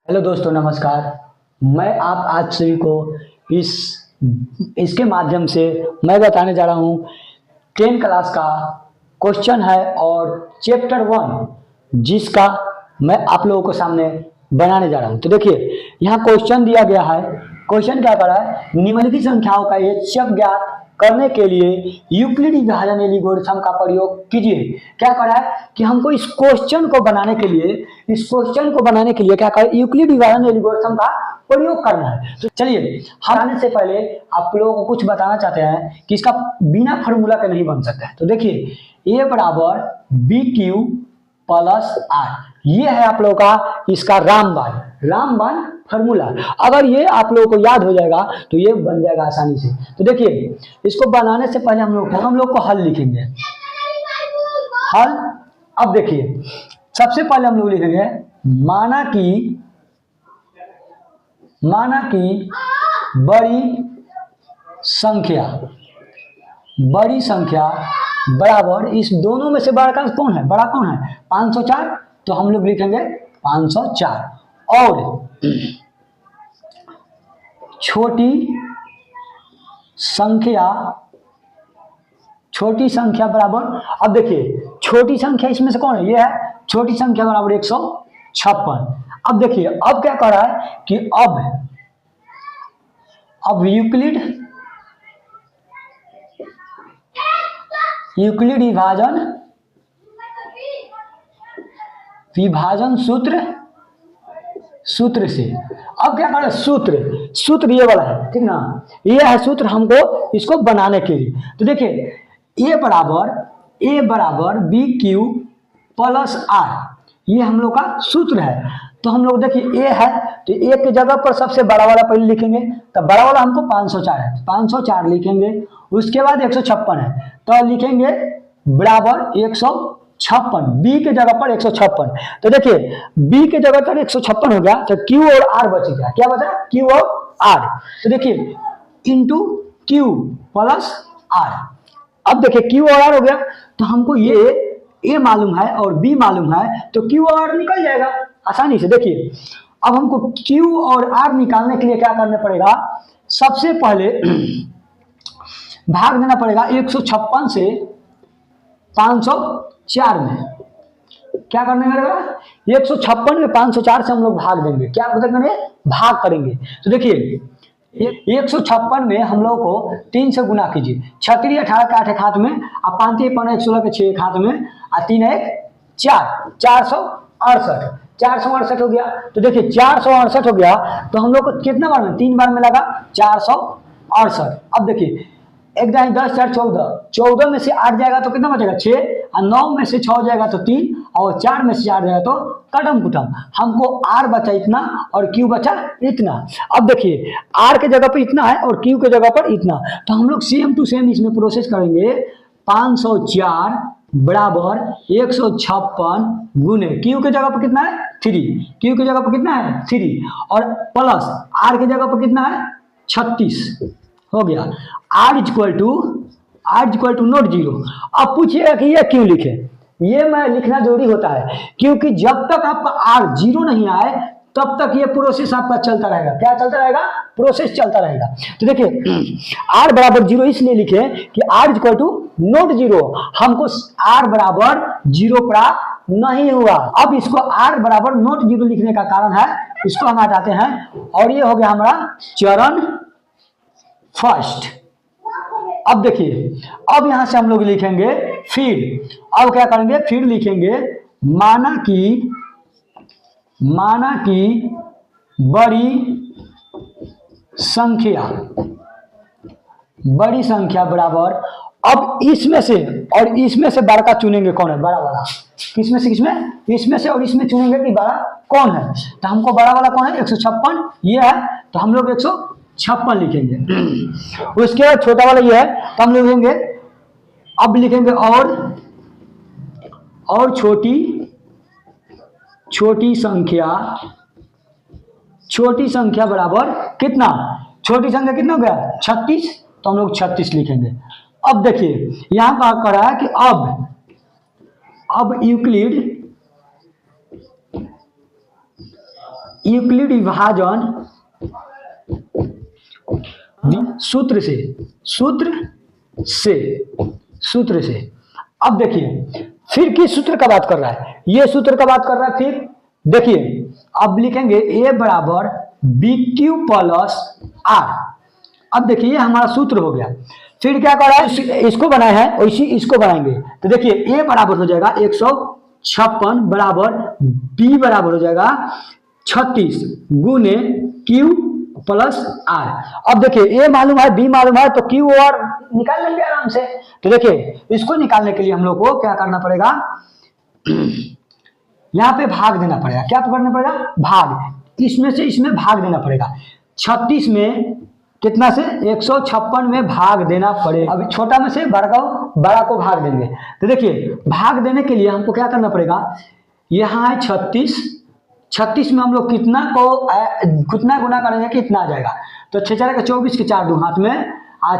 Hello दोस्तों, नमस्कार। मैं आप आज सभी को इस इसके माध्यम से मैं बताने जा रहा हूँ 10 क्लास का क्वेश्चन है और चैप्टर 1 जिसका मैं आप लोगों को सामने बनाने जा रहा हूँ। तो देखिए, यहाँ क्वेश्चन दिया गया है। क्वेश्चन क्या कर रहा है, निम्नलिखित संख्याओं का HCF ज्ञात करने के लिए यूक्लिड विभाजन एल्गोरिथम का प्रयोग कीजिए। क्या कर रहा है कि हमको इस क्वेश्चन को बनाने के लिए क्या करें, यूक्लिड विभाजन एल्गोरिथम का प्रयोग करना है। तो चलिए, हम आने से पहले आप लोगों को कुछ बताना चाहते हैं कि इसका बिना फार्मूला के नहीं बन सकता है। तो देखिए, ए बराबर बी क्यू प्लस आर, ये है आप लोगों का इसका रामबाण फार्मूला। अगर ये आप लोगों को याद हो जाएगा तो ये बन जाएगा आसानी से। तो देखिए, इसको बनाने से पहले हम लोग को हल लिखेंगे। हल, अब देखिए, सबसे पहले हम लोग लिखेंगे माना कि बड़ी संख्या बराबर, इस दोनों में से बड़ा कौन है? 504। तो हम लोग लिखेंगे 504 और छोटी संख्या बराबर, अब देखिए छोटी संख्या इसमें से कौन है? ये है छोटी संख्या बराबर 156। अब देखिए, अब क्या कर रहा है कि अब यूक्लिड विभाजन सूत्र से, अब क्या करें, सूत्र ये वाला है, ठीक ना? ये है सूत्र हमको इसको बनाने के लिए। तो देखिए, ए बराबर बी क्यू प्लस आर, ये हम लोग का सूत्र है। तो हम लोग देखिए, ए है तो ए के जगह पर सबसे बड़ा वाला पहले लिखेंगे। तो बड़ा वाला हमको 504 है, 504 लिखेंगे। उसके बाद 156 है तो लिखेंगे बराबर 156, बी के जगह पर 156। तो देखिए, बी के जगह पर 156 हो गया तो क्यू और आर बच गया। क्या बचा? क्यू और आर। तो देखिए, इंटू क्यू प्लस आर। अब देखिए, क्यू और आर हो गया तो हमको ये ए मालूम है और बी मालूम है, तो क्यू और आर निकल जाएगा आसानी से। देखिए, अब हमको क्यू और आर निकालने के लिए क्या करना पड़ेगा, सबसे पहले भाग देना पड़ेगा 156 से 504 में। क्या करने पड़ेगा? 156 में 504 से हम लोग भाग देंगे। क्या करेंगे? भाग करेंगे। तो देखिए, 156 में हम लोग को 3 से गुना कीजिए। 6 18 का 8 एक हाथ में, अब 5 15 16 के 6 एक हाथ में, और 3 1 4, 468 हो गया। तो देखिए, 468 हो गया तो हम लोग को कितना बार में? 3 बार में लगा 468। अब देखिए, 1 10 4 14 में से 8 जाएगा तो कितना बचेगा? 6, और 9 में से 6 जाएगा तो 3, और 4 में से 4 जाएगा तो कटम कुटम। हमको आर बचा इतना और क्यू बचा इतना। अब देखिए, आर के जगह पर इतना है और क्यू के जगह पर इतना, तो हम लोग सेम टू सेम इसमें प्रोसेस करेंगे। 504 बराबर 156 गुने क्यू के जगह पर कितना है? 3, क्यू के जगह पर कितना है? 3, और प्लस आर के जगह पर कितना है? 36 हो गया। R equal to not zero. अब पूछिएगा कि ये क्यों लिखे? ये मैं लिखना जरूरी होता है क्योंकि जब तक आपका आर 0 नहीं आए तब तक ये प्रोसेस आपका चलता रहेगा। क्या चलता रहेगा? प्रोसेस चलता रहेगा। तो देखिए, आर बराबर 0 इसलिए लिखे कि r equal to not zero. हमको आर बराबर 0 प्राप्त नहीं हुआ। अब इसको आर बराबर नोट जीरो लिखने का कारण है, इसको हम हटाते हैं और ये हो गया हमारा चरण फर्स्ट। अब देखिए, अब यहां से हम लोग लिखेंगे फिर। अब क्या करेंगे? फिर लिखेंगे माना कि बड़ी संख्या बराबर, अब इसमें से और इसमें से बड़ा का चुनेंगे कौन है? बड़ा वाला। किसमें से किसमें? इसमें से और इसमें चुनेंगे कि बड़ा कौन है। तो हमको बड़ा वाला कौन है? 156 ये है, तो हम लोग 156 लिखेंगे। उसके बाद छोटा वाला ये है तो हम लोग लिखेंगे, अब लिखेंगे और छोटी संख्या बराबर कितना? छोटी संख्या कितना हो गया? 36, तो हम लोग 36 लिखेंगे। अब देखिए, यहां पर कह रहा है कि अब यूक्लिड यूक्लिड विभाजन सूत्र से सूत्र से। अब देखिए फिर किस सूत्र का बात कर रहा है, ये सूत्र का बात कर रहा है। फिर देखिए अब लिखेंगे ए बराबर बी क्यू प्लस आर। अब देखिए ये हमारा सूत्र हो गया। फिर क्या कर रहा है, इसको बनाए हैं वैसे इसको बनाएंगे। तो देखिए ए बराबर हो जाएगा 156 बराबर बी बराबर हो जाएगा 36 गुने क्यू प्लस आर। अब देखिए ए मालूम है बी मालूम है तो क्यू और निकाल लेंगे आराम से। तो देखिए इसको निकालने के लिए हम लोग को क्या करना पड़ेगा, यहाँ पे भाग देना पड़ेगा। क्या करना पड़ेगा, भाग। इसमें से इसमें भाग देना पड़ेगा। 36 में कितना से 156 में भाग देना पड़ेगा। अभी छोटा में से बड़ा को भाग देंगे। तो देखिए भाग देने के लिए हमको क्या करना पड़ेगा, यहाँ है 36 में हम लोग कितना गुना करेंगे कि इतना आ जाएगा। तो 6 4 का 24 के 4 दो हाथ में,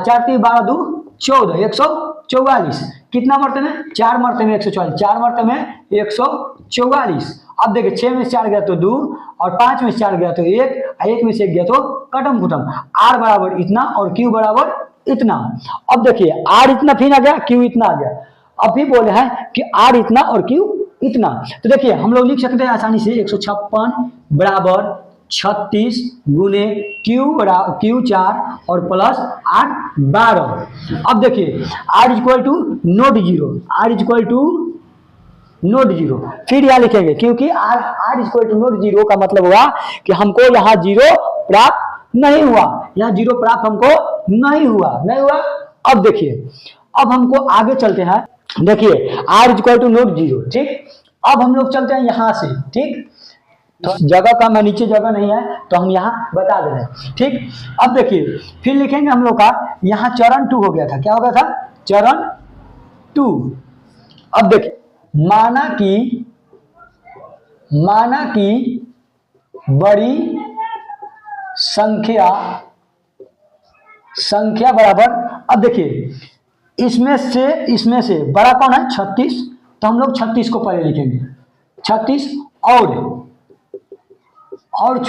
4 3 12 2 14 144। कितना मरते में 4 मरते में 144, 4 मरते में 144। अब देखिए 6 में से 4 गया तो 2 और 5 में से 4 गया तो 1 में से 1 गया तो खत्म। आर बराबर इतना और क्यू बराबर इतना। अब देखिए आर इतना फिर आ गया, क्यू इतना आ गया। अब भी बोले हैं कि आर इतना और क्यू इतना। तो देखिए हम लोग लिख सकते हैं आसानी से 156 बराबर 36 गुने क्यू 4 और प्लस आर 12। अब देखिए r equal to not zero, फिर यहाँ लिखेंगे क्योंकि r equal to not zero का मतलब हुआ कि हमको यहाँ जीरो प्राप्त नहीं हुआ, यहाँ जीरो प्राप्त हमको नहीं हुआ। अब देखिए अब हमको आगे चलते हैं। देखिए r equal to not zero, ठीक। अब हम लोग चलते हैं यहाँ से, ठीक। तो जगह का मैं नीचे जगह नहीं है तो हम यहाँ बता दे रहे हैं, ठीक। अब देखिए फिर लिखेंगे हम लोग का यहाँ चरण 2 हो गया था। क्या हो गया था, चरण 2। अब देखिए माना कि बड़ी संख्या बराबर। अब देखिए इसमें से बड़ा कौन है 36, तो हम लोग 36 को पहले लिखेंगे। 36 और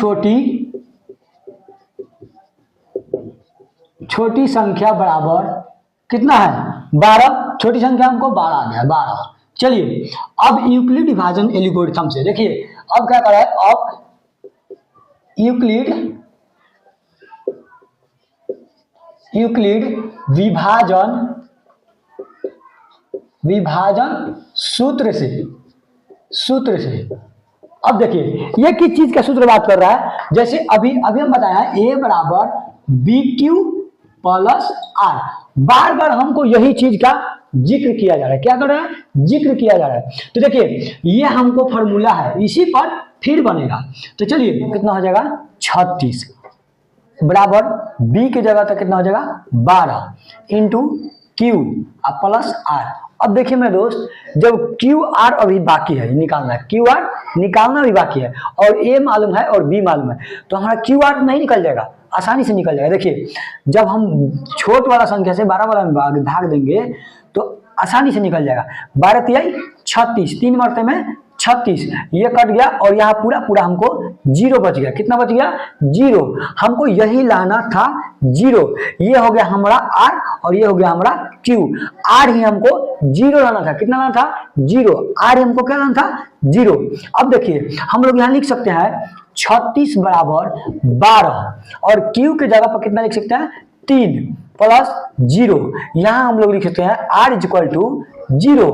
छोटी संख्या बराबर कितना है 12। छोटी संख्या हमको 12 आ गया, 12। चलिए अब यूक्लिड विभाजन एल्गोरिथम से देखिए अब क्या कर रहा है, अब यूक्लिड विभाजन सूत्र से। अब देखिए ये किस चीज का सूत्र बात कर रहा है, जैसे अभी हम बताया ए बराबर बी क्यू प्लस आर। बार बार हमको यही चीज का जिक्र किया जा रहा है। क्या कर रहा है, जिक्र किया जा रहा है। तो देखिए ये हमको फॉर्मूला है, इसी पर फिर बनेगा। तो चलिए कितना हो जाएगा 36 बराबर बी की जगह तक कितना हो जाएगा 12 इंटू क्यू प्लस आर। अब देखिए मेरे दोस्त, जब क्यू आर अभी बाकी है निकालना है, क्यू आर निकालना भी बाकी है और ए मालूम है और बी मालूम है, तो हमारा क्यू आर नहीं निकल जाएगा, आसानी से निकल जाएगा। देखिए जब हम छोट वाला संख्या से 12 वाला में भाग देंगे तो आसानी से निकल जाएगा। 12 तिहाई 36, 3 मरते में 36, ये कट गया और यहाँ पूरा हमको 0 बच गया। कितना बच गया 0। हमको यही लाना था 0। ये हो गया हमारा आर और ये हो गया हमारा क्यू। आर ही हमको 0 लाना था। कितना लाना था 0। आर हमको क्या लाना था 0। अब देखिए हम लोग यहाँ लिख सकते हैं 36 बराबर 12 और क्यू के जगह पर कितना लिख सकते हैं 3 प्लस 0। यहाँ हम लोग लिख सकते हैं आर इज इक्वल टू 0।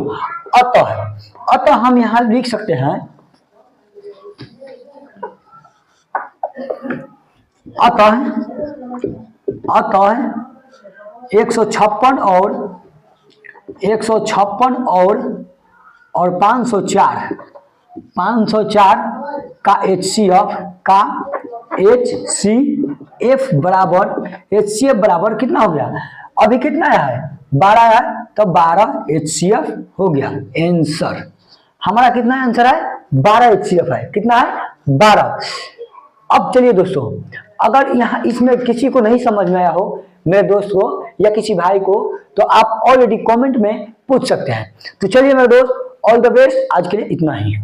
अतः हम यहां लिख सकते हैं अतः 156 और 504 का HCF बराबर कितना हो गया, अभी कितना है 12 है, तो 12 HCF हो गया। आंसर हमारा कितना आंसर है 12 HCF है। कितना है 12। अब चलिए दोस्तों, अगर यहाँ इसमें किसी को नहीं समझ में आया हो, मेरे दोस्त को या किसी भाई को, तो आप ऑलरेडी कमेंट में पूछ सकते हैं। तो चलिए मेरे दोस्त, ऑल द बेस्ट। आज के लिए इतना ही।